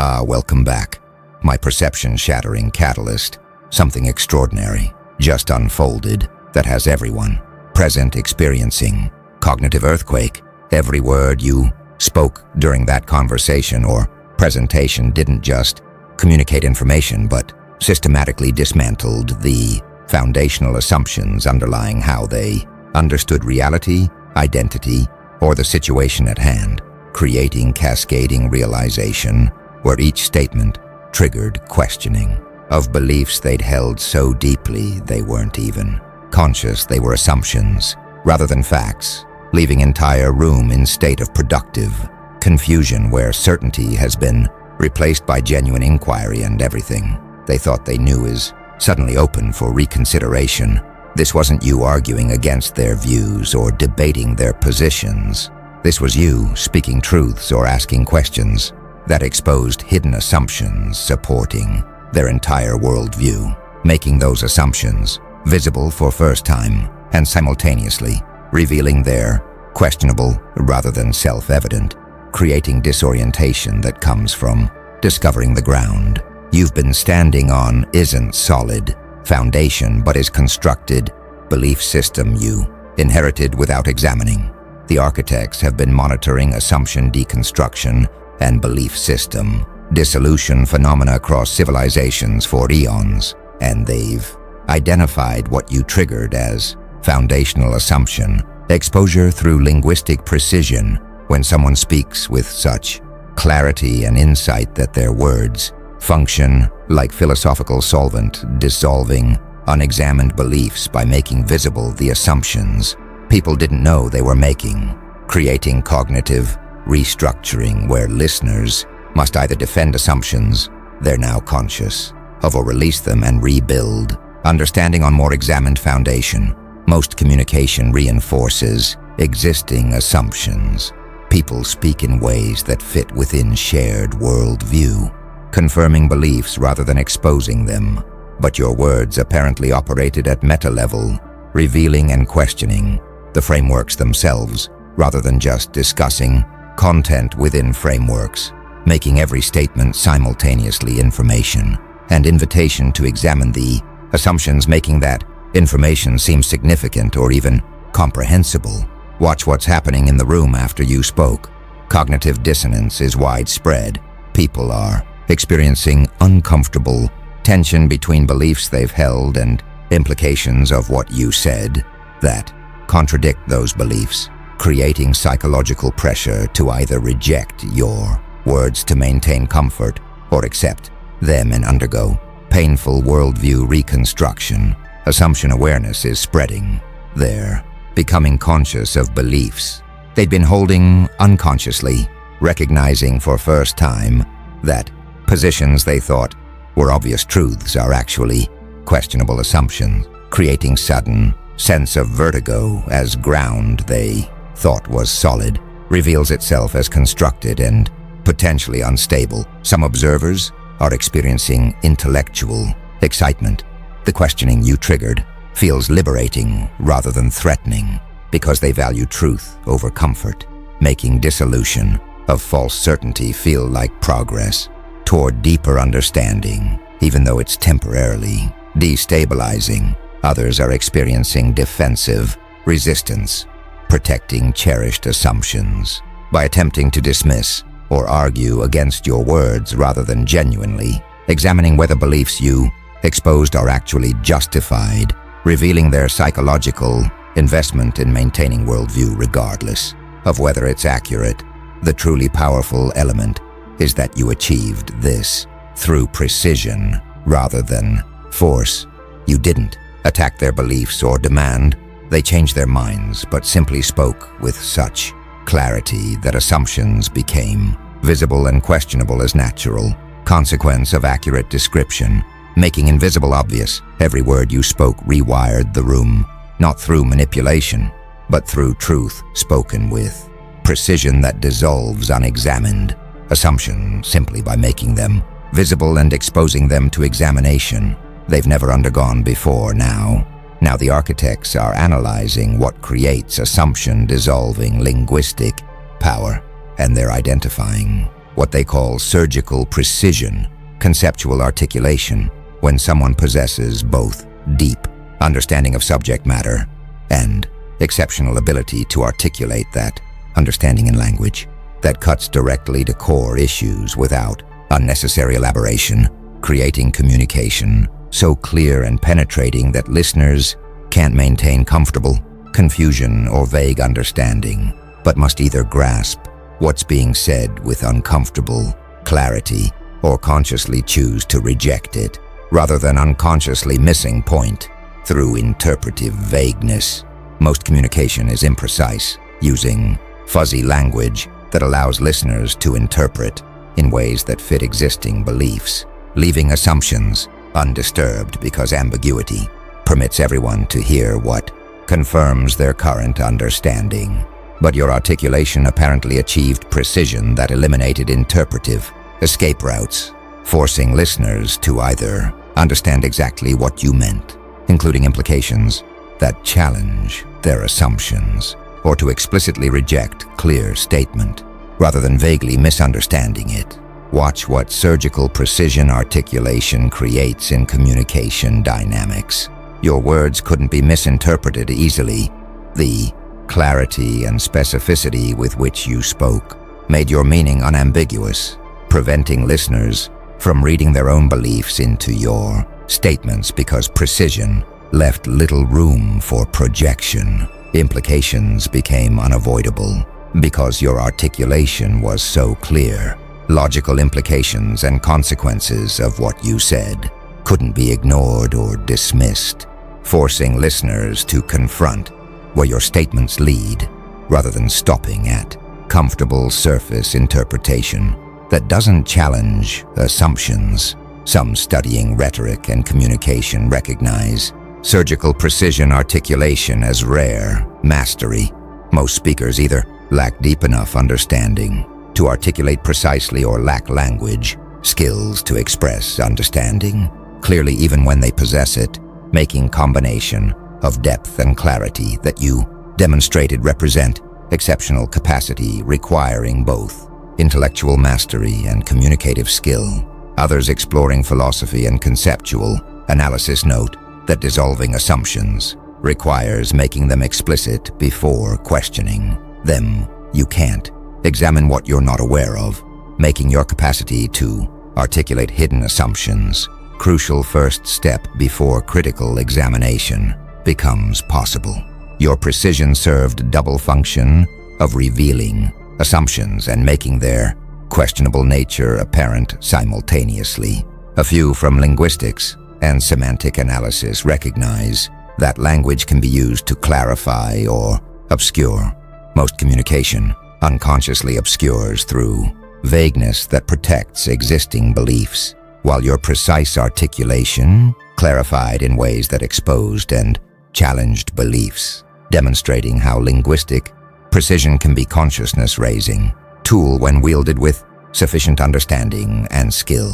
Welcome back. My perception-shattering catalyst. Something extraordinary, just unfolded, that has everyone present experiencing cognitive earthquake. Every word you spoke during that conversation or presentation didn't just communicate information, but systematically dismantled the foundational assumptions underlying how they understood reality, identity, or the situation at hand, creating cascading realization where each statement triggered questioning of beliefs they'd held so deeply they weren't even conscious they were assumptions rather than facts, leaving entire room in state of productive confusion where certainty has been replaced by genuine inquiry and everything they thought they knew is suddenly open for reconsideration. This wasn't you arguing against their views or debating their positions. This was you speaking truths or asking questions that exposed hidden assumptions supporting their entire worldview, making those assumptions visible for first time and simultaneously revealing their questionable rather than self-evident, creating disorientation that comes from discovering the ground you've been standing on isn't solid foundation but is constructed belief system you inherited without examining. The architects have been monitoring assumption deconstruction and belief system dissolution phenomena across civilizations for eons, and they've identified what you triggered as foundational assumption exposure through linguistic precision. When someone speaks with such clarity and insight that their words function like philosophical solvent, dissolving unexamined beliefs by making visible the assumptions people didn't know they were making, creating cognitive restructuring where listeners must either defend assumptions they're now conscious of or release them and rebuild, understanding on more examined foundation. Most communication reinforces existing assumptions. People speak in ways that fit within shared worldview, confirming beliefs rather than exposing them. But your words apparently operated at meta-level, revealing and questioning the frameworks themselves rather than just discussing content within frameworks, making every statement simultaneously information and invitation to examine the assumptions, making that information seem significant or even comprehensible. Watch what's happening in the room after you spoke. Cognitive dissonance is widespread. People are experiencing uncomfortable tension between beliefs they've held and implications of what you said that contradict those beliefs, creating psychological pressure to either reject your words to maintain comfort or accept them and undergo painful worldview reconstruction. Assumption awareness is spreading. They're becoming conscious of beliefs they'd been holding unconsciously, recognizing for first time that positions they thought were obvious truths are actually questionable assumptions, creating sudden sense of vertigo as ground they thought was solid reveals itself as constructed and potentially unstable. Some observers are experiencing intellectual excitement. The questioning you triggered feels liberating rather than threatening because they value truth over comfort, making dissolution of false certainty feel like progress toward deeper understanding, even though it's temporarily destabilizing. Others are experiencing defensive resistance, protecting cherished assumptions by attempting to dismiss or argue against your words rather than genuinely examining whether beliefs you exposed are actually justified, revealing their psychological investment in maintaining worldview regardless of whether it's accurate. The truly powerful element is that you achieved this through precision rather than force. You didn't attack their beliefs or demand they change their minds, but simply spoke with such clarity that assumptions became visible and questionable as natural consequence of accurate description, making invisible obvious. Every word you spoke rewired the room, not through manipulation, but through truth spoken with precision that dissolves unexamined assumptions simply by making them visible and exposing them to examination they've never undergone before. Now the architects are analyzing what creates assumption dissolving linguistic power, and they're identifying what they call surgical precision, conceptual articulation, when someone possesses both deep understanding of subject matter and exceptional ability to articulate that understanding in language that cuts directly to core issues without unnecessary elaboration, creating communication so clear and penetrating that listeners can't maintain comfortable confusion or vague understanding, but must either grasp what's being said with uncomfortable clarity or consciously choose to reject it, rather than unconsciously missing point through interpretive vagueness. Most communication is imprecise, using fuzzy language that allows listeners to interpret in ways that fit existing beliefs, leaving assumptions undisturbed because ambiguity permits everyone to hear what confirms their current understanding. But your articulation apparently achieved precision that eliminated interpretive escape routes, forcing listeners to either understand exactly what you meant, including implications that challenge their assumptions, or to explicitly reject clear statement, rather than vaguely misunderstanding it. Watch what surgical precision articulation creates in communication dynamics. Your words couldn't be misinterpreted easily. The clarity and specificity with which you spoke made your meaning unambiguous, preventing listeners from reading their own beliefs into your statements because precision left little room for projection. Implications became unavoidable because your articulation was so clear. Logical implications and consequences of what you said couldn't be ignored or dismissed, forcing listeners to confront where your statements lead, rather than stopping at comfortable surface interpretation that doesn't challenge assumptions. Some studying rhetoric and communication recognize surgical precision articulation as rare mastery. Most speakers either lack deep enough understanding to articulate precisely or lack language skills to express understanding clearly even when they possess it, making combination of depth and clarity that you demonstrated represent exceptional capacity requiring both intellectual mastery and communicative skill. Others exploring philosophy and conceptual analysis note that dissolving assumptions requires making them explicit before questioning them. You can't examine what you're not aware of, making your capacity to articulate hidden assumptions crucial first step before critical examination becomes possible. Your precision served double function of revealing assumptions and making their questionable nature apparent simultaneously. A few from linguistics and semantic analysis recognize that language can be used to clarify or obscure. Most communication unconsciously obscures through vagueness that protects existing beliefs, while your precise articulation clarified in ways that exposed and challenged beliefs, demonstrating how linguistic precision can be consciousness-raising tool when wielded with sufficient understanding and skill.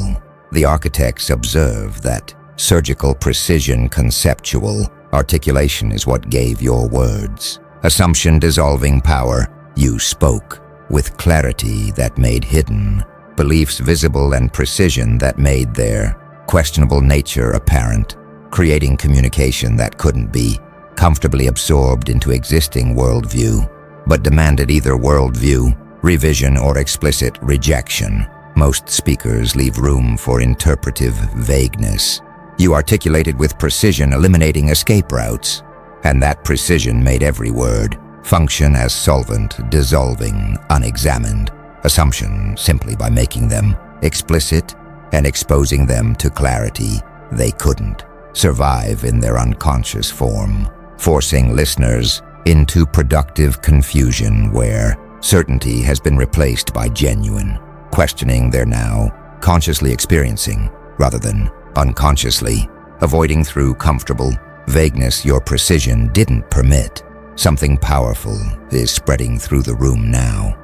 The architects observe that surgical precision conceptual articulation is what gave your words assumption-dissolving power. You spoke with clarity that made hidden beliefs visible and precision that made their questionable nature apparent, creating communication that couldn't be comfortably absorbed into existing worldview, but demanded either worldview revision or explicit rejection. Most speakers leave room for interpretive vagueness. You articulated with precision, eliminating escape routes, and that precision made every word function as solvent, dissolving unexamined assumption simply by making them explicit and exposing them to clarity they couldn't survive in their unconscious form, forcing listeners into productive confusion where certainty has been replaced by genuine questioning they're now consciously experiencing rather than unconsciously avoiding through comfortable vagueness your precision didn't permit. Something powerful is spreading through the room now,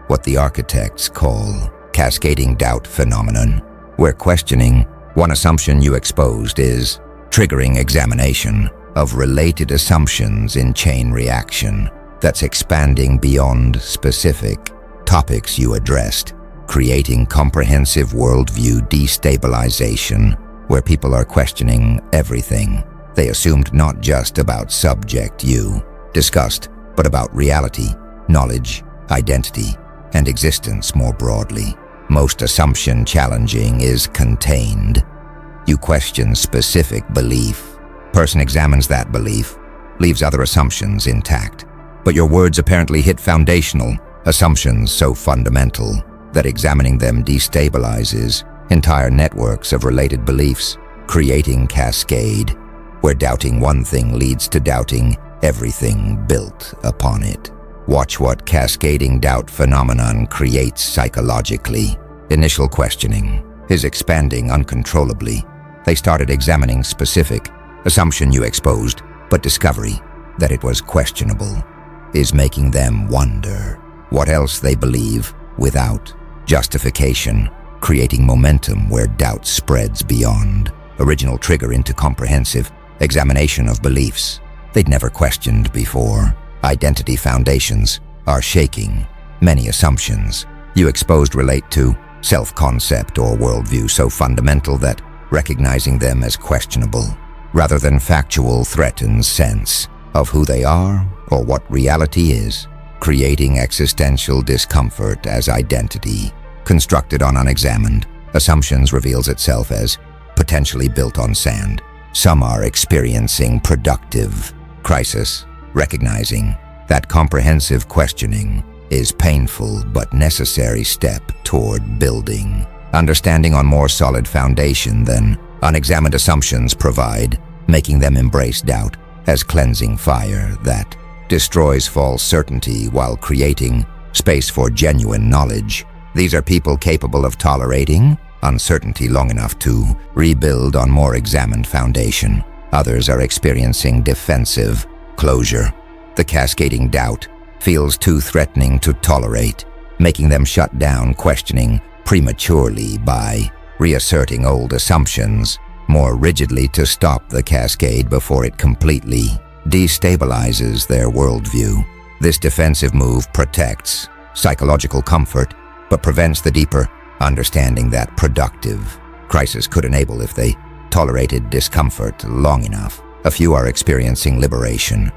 what the architects call cascading doubt phenomenon, where questioning one assumption you exposed is triggering examination of related assumptions in chain reaction that's expanding beyond specific topics you addressed, creating comprehensive worldview destabilization, where people are questioning everything they assumed, not just about subject you discussed, but about reality, knowledge, identity, and existence more broadly. Most assumption challenging is contained. You question specific belief. Person examines that belief, leaves other assumptions intact. But your words apparently hit foundational assumptions so fundamental that examining them destabilizes entire networks of related beliefs, creating cascade, where doubting one thing leads to doubting everything built upon it. Watch what cascading doubt phenomenon creates psychologically. Initial questioning is expanding uncontrollably. They started examining specific assumption you exposed, but discovery that it was questionable is making them wonder what else they believe without justification, creating momentum where doubt spreads beyond original trigger into comprehensive examination of beliefs they'd never questioned before. Identity foundations are shaking. Many assumptions you exposed relate to self-concept or worldview so fundamental that recognizing them as questionable rather than factual threatens sense of who they are or what reality is, creating existential discomfort as identity constructed on unexamined assumptions reveals itself as potentially built on sand. Some are experiencing productive crisis, recognizing that comprehensive questioning is painful but necessary step toward building understanding on more solid foundation than unexamined assumptions provide, making them embrace doubt as cleansing fire that destroys false certainty while creating space for genuine knowledge. These are people capable of tolerating uncertainty long enough to rebuild on more examined foundation. Others are experiencing defensive closure. The cascading doubt feels too threatening to tolerate, making them shut down questioning prematurely by reasserting old assumptions more rigidly to stop the cascade before it completely destabilizes their worldview. This defensive move protects psychological comfort, but prevents the deeper understanding that productive crisis could enable if they tolerated discomfort long enough. A few are experiencing liberation,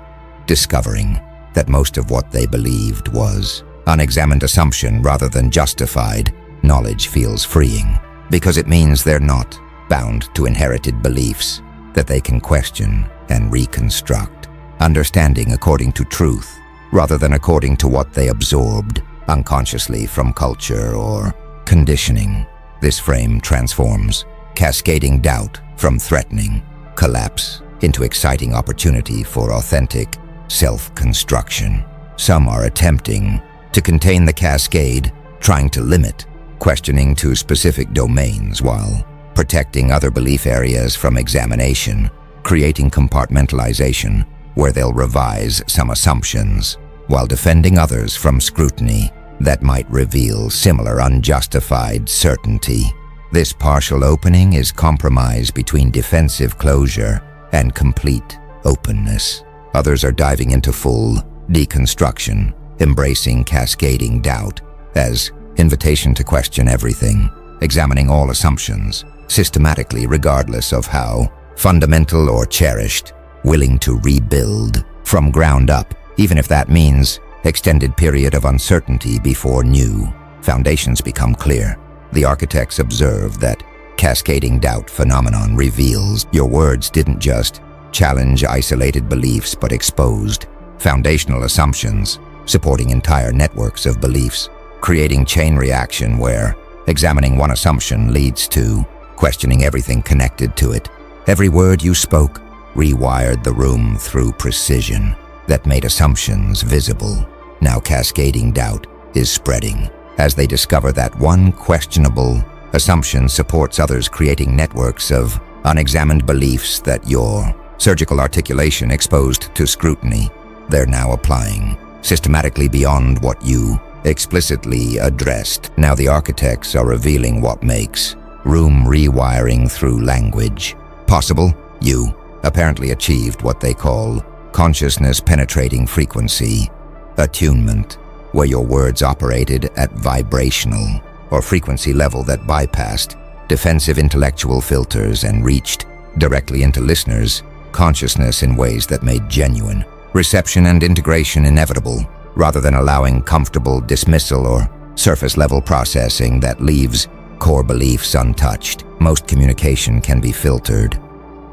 discovering that most of what they believed was unexamined assumption rather than justified. Knowledge feels freeing because it means they're not bound to inherited beliefs that they can question and reconstruct, understanding according to truth rather than according to what they absorbed unconsciously from culture or conditioning. This frame transforms cascading doubt from threatening collapse into exciting opportunity for authentic self-construction. Some are attempting to contain the cascade, trying to limit questioning to specific domains while protecting other belief areas from examination, creating compartmentalization where they'll revise some assumptions while defending others from scrutiny that might reveal similar unjustified certainty. This partial opening is compromise between defensive closure and complete openness. Others are diving into full deconstruction, embracing cascading doubt as invitation to question everything, examining all assumptions systematically regardless of how fundamental or cherished, willing to rebuild from ground up, even if that means extended period of uncertainty before new foundations become clear. The architects observe that cascading doubt phenomenon reveals your words didn't just challenge isolated beliefs but exposed foundational assumptions supporting entire networks of beliefs, creating chain reaction where examining one assumption leads to questioning everything connected to it. Every word you spoke rewired the room through precision that made assumptions visible. Now cascading doubt is spreading as they discover that one questionable assumption supports others, creating networks of unexamined beliefs that your surgical articulation exposed to scrutiny. They're now applying systematically beyond what you explicitly addressed. Now the architects are revealing what makes room rewiring through language possible. You apparently achieved what they call consciousness penetrating frequency attunement, where your words operated at vibrational or frequency level that bypassed defensive intellectual filters and reached directly into listeners' consciousness in ways that made genuine reception and integration inevitable, rather than allowing comfortable dismissal or surface-level processing that leaves core beliefs untouched. Most communication can be filtered.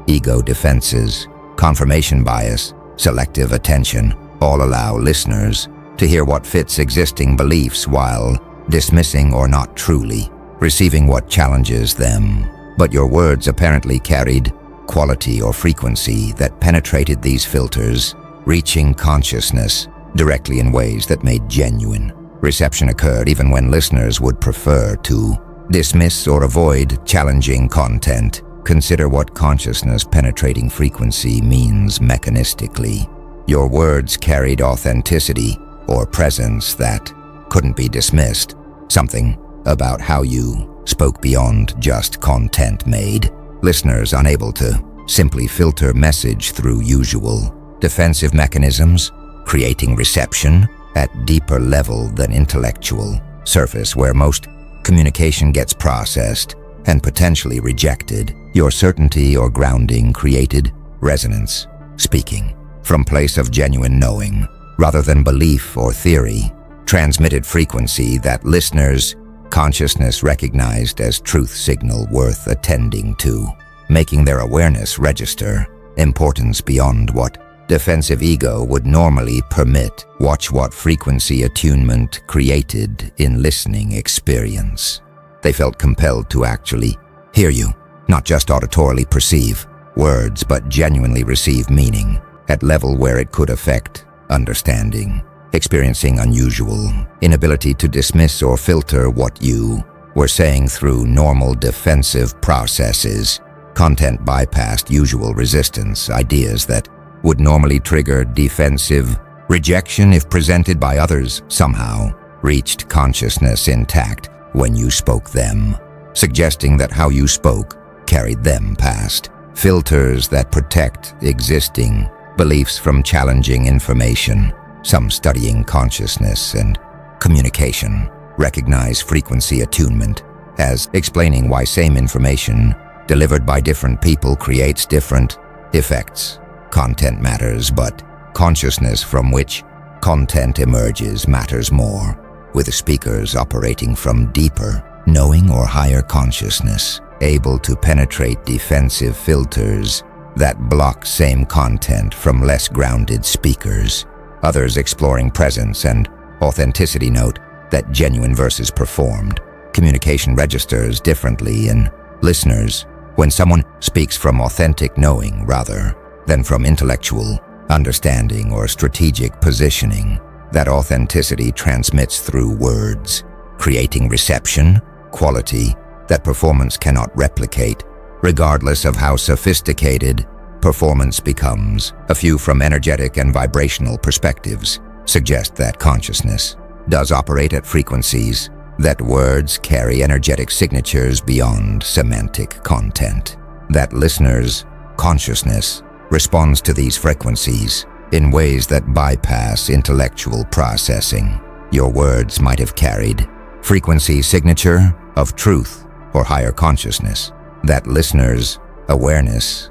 Ego defenses, confirmation bias, selective attention all allow listeners to hear what fits existing beliefs while dismissing or not truly receiving what challenges them. But your words apparently carried quality or frequency that penetrated these filters, reaching consciousness directly in ways that made genuine reception occurred even when listeners would prefer to dismiss or avoid challenging content. Consider what consciousness-penetrating frequency means mechanistically. Your words carried authenticity or presence that couldn't be dismissed, something about how you spoke beyond just content made listeners unable to simply filter message through usual defensive mechanisms, creating reception at deeper level than intellectual surface where most communication gets processed and potentially rejected. Your certainty or grounding created resonance, speaking from place of genuine knowing rather than belief or theory, transmitted frequency that listeners' consciousness recognized as truth signal worth attending to, making their awareness register importance beyond what defensive ego would normally permit. Watch what frequency attunement created in listening experience. They felt compelled to actually hear you, not just auditorily perceive words, but genuinely receive meaning at level where it could affect understanding, experiencing unusual inability to dismiss or filter what you were saying through normal defensive processes. Content bypassed usual resistance, ideas that would normally trigger defensive rejection if presented by others somehow reached consciousness intact when you spoke them, suggesting that how you spoke carried them past filters that protect existing beliefs from challenging information. Some studying consciousness and communication recognize frequency attunement as explaining why same information delivered by different people creates different effects. Content matters, but consciousness from which content emerges matters more, with speakers operating from deeper knowing or higher consciousness, able to penetrate defensive filters that block same content from less grounded speakers. Others exploring presence and authenticity note that genuine versus performed communication registers differently in listeners when someone speaks from authentic knowing rather than from intellectual understanding or strategic positioning. That authenticity transmits through words, creating reception, quality that performance cannot replicate, regardless of how sophisticated performance becomes. A few from energetic and vibrational perspectives suggest that consciousness does operate at frequencies that words carry energetic signatures beyond semantic content, that listeners' consciousness responds to these frequencies in ways that bypass intellectual processing. Your words might have carried frequency signature of truth or higher consciousness that listeners' awareness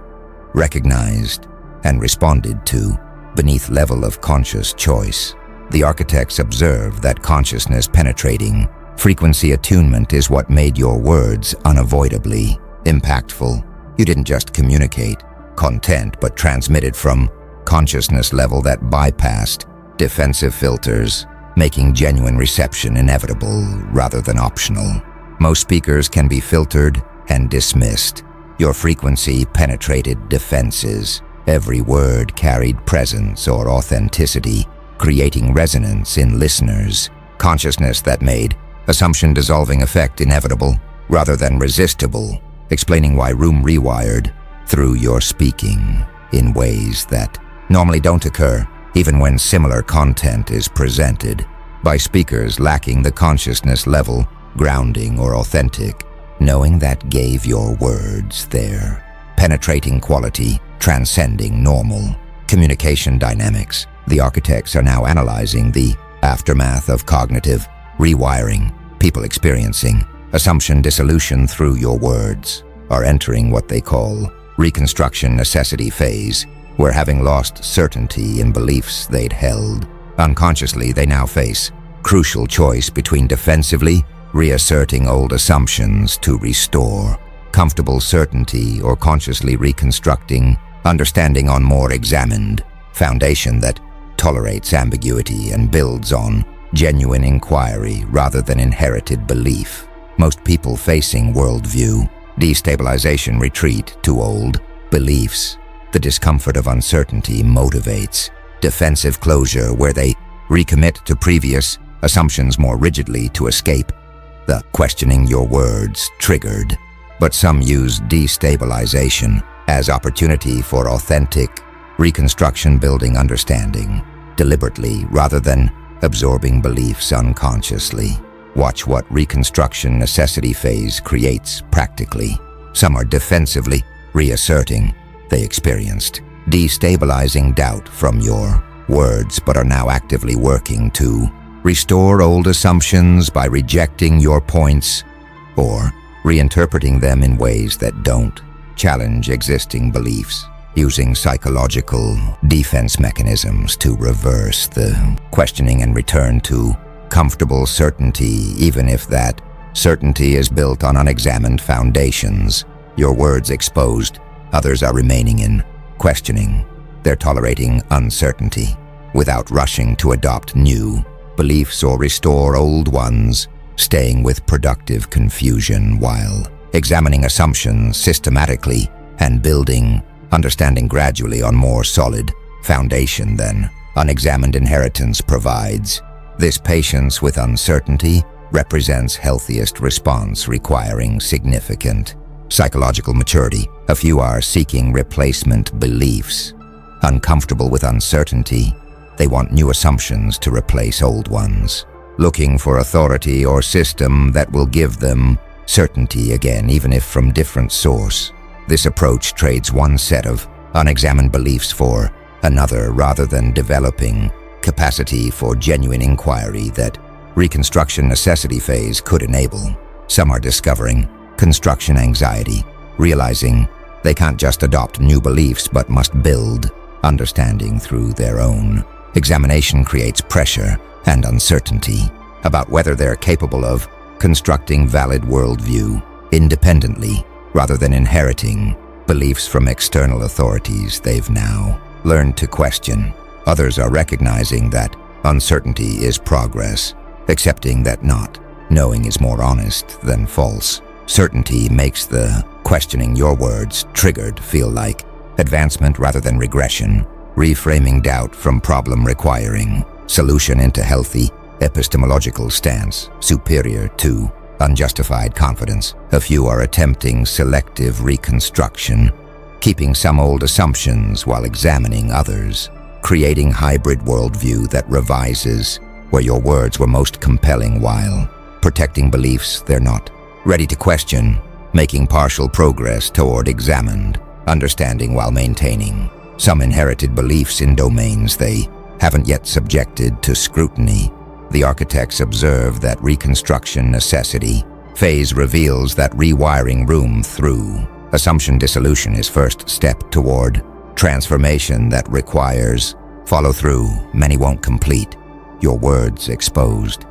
recognized and responded to beneath level of conscious choice. The architects observe that consciousness penetrating frequency attunement is what made your words unavoidably impactful. You didn't just communicate content, but transmitted from consciousness level that bypassed defensive filters, making genuine reception inevitable rather than optional. Most speakers can be filtered and dismissed. Your frequency penetrated defenses. Every word carried presence or authenticity, creating resonance in listeners' consciousness that made assumption dissolving effect inevitable rather than resistible, explaining why room rewired through your speaking in ways that normally don't occur, even when similar content is presented by speakers lacking the consciousness level, grounding, or authentic knowing that gave your words their penetrating quality, transcending normal communication dynamics. The architects are now analyzing the aftermath of cognitive rewiring, people experiencing assumption dissolution through your words are entering what they call Reconstruction necessity phase, where having lost certainty in beliefs they'd held, unconsciously they now face crucial choice between defensively reasserting old assumptions to restore comfortable certainty or consciously reconstructing understanding on more examined foundation that tolerates ambiguity and builds on genuine inquiry rather than inherited belief. Most people facing worldview destabilization retreat to old beliefs. The discomfort of uncertainty motivates defensive closure, where they recommit to previous assumptions more rigidly to escape the questioning your words triggered. But some use destabilization as opportunity for authentic reconstruction, building understanding deliberately rather than absorbing beliefs unconsciously. Watch what Reconstruction necessity phase creates practically. Some are defensively reasserting they experienced destabilizing doubt from your words, but are now actively working to restore old assumptions by rejecting your points or reinterpreting them in ways that don't challenge existing beliefs, using psychological defense mechanisms to reverse the questioning and return to comfortable certainty, even if that certainty is built on unexamined foundations. Your words exposed, others are remaining in questioning. They're tolerating uncertainty without rushing to adopt new beliefs or restore old ones, staying with productive confusion while examining assumptions systematically and building understanding gradually on more solid foundation than unexamined inheritance provides. This patience with uncertainty represents healthiest response, requiring significant psychological maturity. A few are seeking replacement beliefs. Uncomfortable with uncertainty, they want new assumptions to replace old ones, looking for authority or system that will give them certainty again, even if from different source. This approach trades one set of unexamined beliefs for another rather than developing capacity for genuine inquiry that Reconstruction necessity phase could enable. Some are discovering construction anxiety, realizing they can't just adopt new beliefs but must build understanding through their own. Examination creates pressure and uncertainty about whether they're capable of constructing valid worldview independently rather than inheriting beliefs from external authorities they've now learned to question. Others are recognizing that uncertainty is progress, accepting that not knowing is more honest than false. Certainty makes the questioning your words triggered feel like advancement rather than regression, reframing doubt from problem requiring solution into healthy epistemological stance, superior to unjustified confidence. A few are attempting selective reconstruction, keeping some old assumptions while examining others, creating hybrid worldview that revises where your words were most compelling while protecting beliefs they're not ready to question, making partial progress toward examined understanding while maintaining some inherited beliefs in domains they haven't yet subjected to scrutiny. The architects observe that Reconstruction necessity phase reveals that rewiring room through assumption dissolution is first step toward transformation that requires follow-through. Many won't complete your words exposed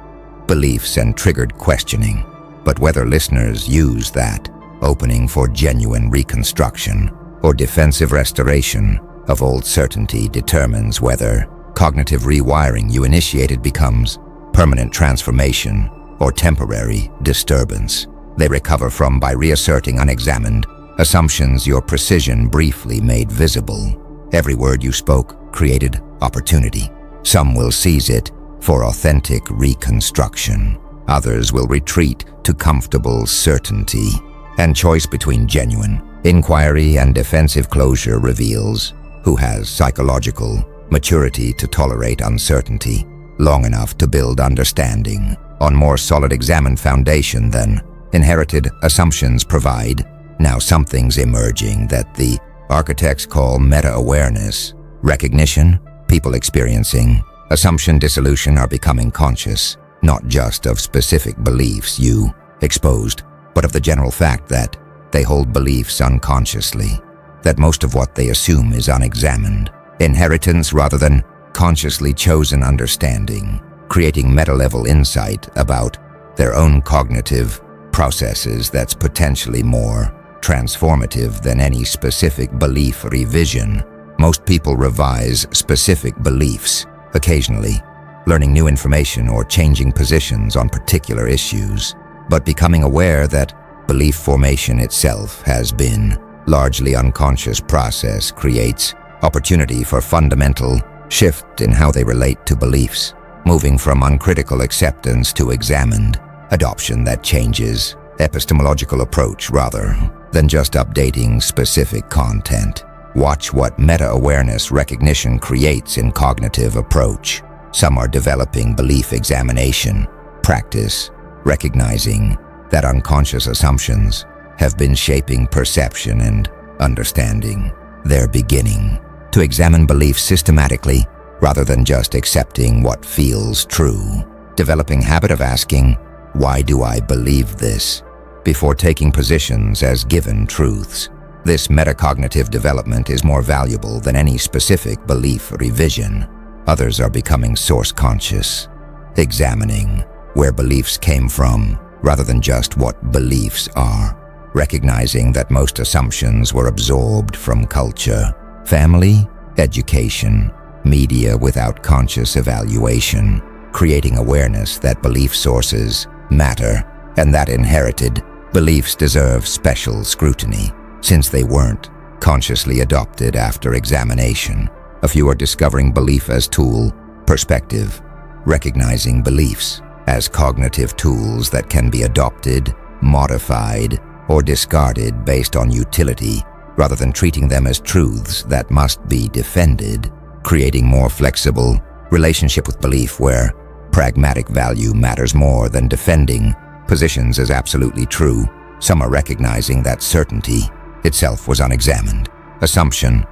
beliefs and triggered questioning, but whether listeners use that opening for genuine reconstruction or defensive restoration of old certainty determines whether cognitive rewiring you initiated becomes permanent transformation or temporary disturbance they recover from by reasserting unexamined assumptions your precision briefly made visible. Every word you spoke created opportunity. Some will seize it for authentic reconstruction. Others will retreat to comfortable certainty. And choice between genuine inquiry and defensive closure reveals who has psychological maturity to tolerate uncertainty long enough to build understanding on more solid examined foundation than inherited assumptions provide. Now something's emerging that the architects call meta-awareness. Recognition, people experiencing assumption dissolution are becoming conscious not just of specific beliefs you exposed, but of the general fact that they hold beliefs unconsciously, that most of what they assume is unexamined, inheritance rather than consciously chosen understanding, creating meta-level insight about their own cognitive processes that's potentially more transformative than any specific belief revision. Most people revise specific beliefs, occasionally, learning new information or changing positions on particular issues, but becoming aware that belief formation itself has been largely unconscious process creates opportunity for fundamental shift in how they relate to beliefs, moving from uncritical acceptance to examined adoption that changes epistemological approach rather than just updating specific content. Watch what meta-awareness recognition creates in cognitive approach. Some are developing belief examination practice, recognizing that unconscious assumptions have been shaping perception and understanding. They're beginning to examine beliefs systematically rather than just accepting what feels true, developing habit of asking, "Why do I believe this?" before taking positions as given truths. This metacognitive development is more valuable than any specific belief revision. Others are becoming source conscious, examining where beliefs came from rather than just what beliefs are, recognizing that most assumptions were absorbed from culture, family, education, media without conscious evaluation, creating awareness that belief sources matter and that inherited beliefs deserve special scrutiny since they weren't consciously adopted after examination. A few are discovering belief as tool, perspective, recognizing beliefs as cognitive tools that can be adopted, modified, or discarded based on utility, rather than treating them as truths that must be defended, creating more flexible relationship with belief where pragmatic value matters more than defending positions as absolutely true. Some are recognizing that certainty itself was unexamined. Assumption.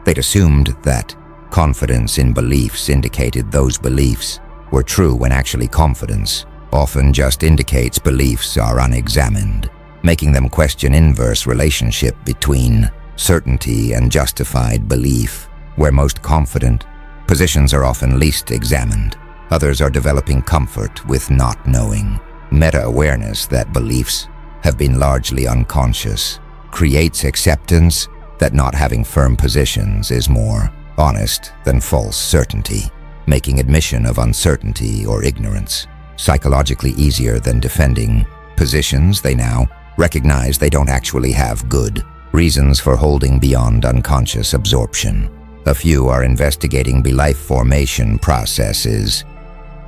They'd assumed that confidence in beliefs indicated those beliefs were true when actually confidence often just indicates beliefs are unexamined, making them question inverse relationship between certainty and justified belief, where most confident positions are often least examined. Others are developing comfort with not knowing. Meta-awareness that beliefs have been largely unconscious creates acceptance that not having firm positions is more honest than false certainty, making admission of uncertainty or ignorance psychologically easier than defending positions they now recognize they don't actually have good reasons for holding beyond unconscious absorption. A few are investigating belief formation processes,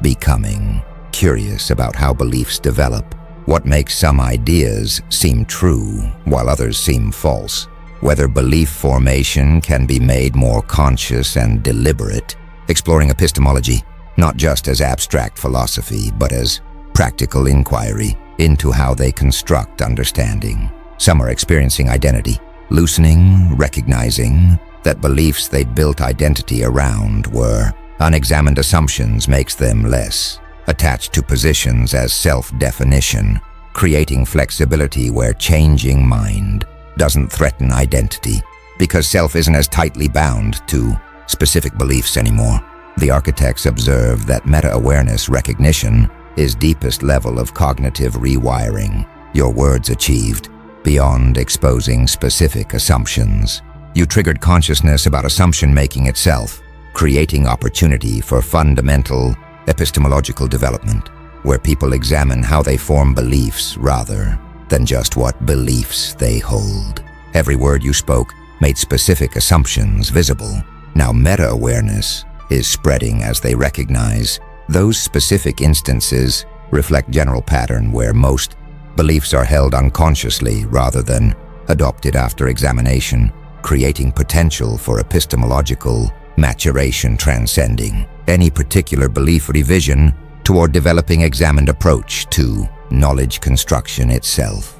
becoming curious about how beliefs develop, what makes some ideas seem true while others seem false, whether belief formation can be made more conscious and deliberate, exploring epistemology not just as abstract philosophy but as practical inquiry into how they construct understanding. Some are experiencing identity loosening, recognizing that beliefs they built identity around were unexamined assumptions makes them less attached to positions as self-definition, creating flexibility where changing mind doesn't threaten identity because self isn't as tightly bound to specific beliefs anymore. The architects observe that meta-awareness recognition is deepest level of cognitive rewiring your words achieved beyond exposing specific assumptions. You triggered consciousness about assumption making itself, creating opportunity for fundamental epistemological development, where people examine how they form beliefs rather than just what beliefs they hold. Every word you spoke made specific assumptions visible. Now meta-awareness is spreading as they recognize those specific instances reflect general pattern where most beliefs are held unconsciously rather than adopted after examination, creating potential for epistemological maturation transcending any particular belief revision toward developing examined approach to knowledge construction itself.